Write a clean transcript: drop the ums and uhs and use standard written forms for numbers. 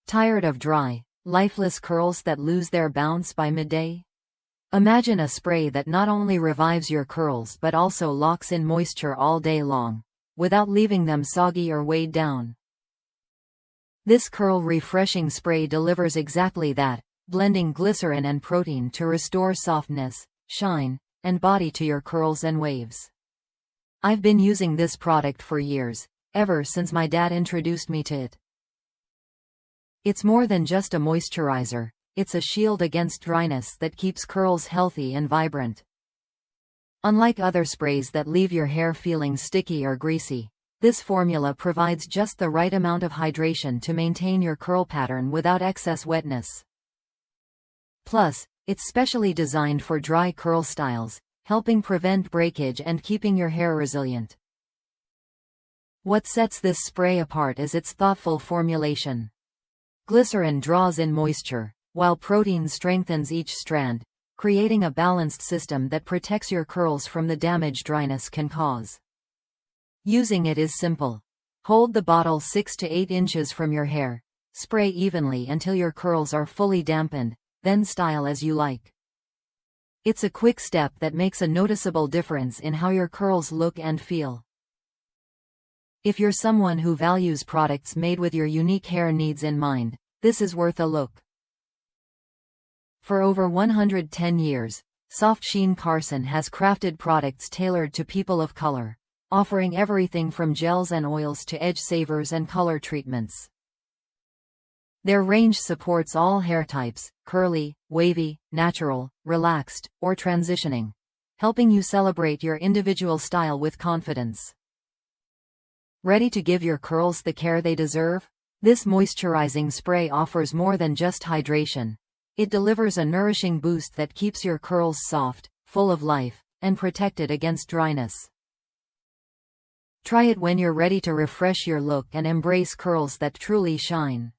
Tired of dry, lifeless curls that lose their bounce by midday? Imagine a spray that not only revives your curls but also locks in moisture all day long, without leaving them soggy or weighed down. This curl refreshing spray delivers exactly that, blending glycerine and protein to restore softness, shine, and body to your curls and waves. I've been using this product for years, ever since my dad introduced me to it. It's more than just a moisturizer, it's a shield against dryness that keeps curls healthy and vibrant. Unlike other sprays that leave your hair feeling sticky or greasy, this formula provides just the right amount of hydration to maintain your curl pattern without excess wetness. Plus, it's specially designed for dry curl styles, helping prevent breakage and keeping your hair resilient. What sets this spray apart is its thoughtful formulation. Glycerin draws in moisture, while protein strengthens each strand, creating a balanced system that protects your curls from the damage dryness can cause. Using it is simple. Hold the bottle 6 to 8 inches from your hair, spray evenly until your curls are fully dampened, then style as you like. It's a quick step that makes a noticeable difference in how your curls look and feel. If you're someone who values products made with your unique hair needs in mind, this is worth a look. For over 110 years, Soft Sheen Carson has crafted products tailored to people of color, offering everything from gels and oils to edge savers and color treatments. Their range supports all hair types, curly, wavy, natural, relaxed, or transitioning, helping you celebrate your individual style with confidence. Ready to give your curls the care they deserve? This moisturizing spray offers more than just hydration. It delivers a nourishing boost that keeps your curls soft, full of life, and protected against dryness. Try it when you're ready to refresh your look and embrace curls that truly shine.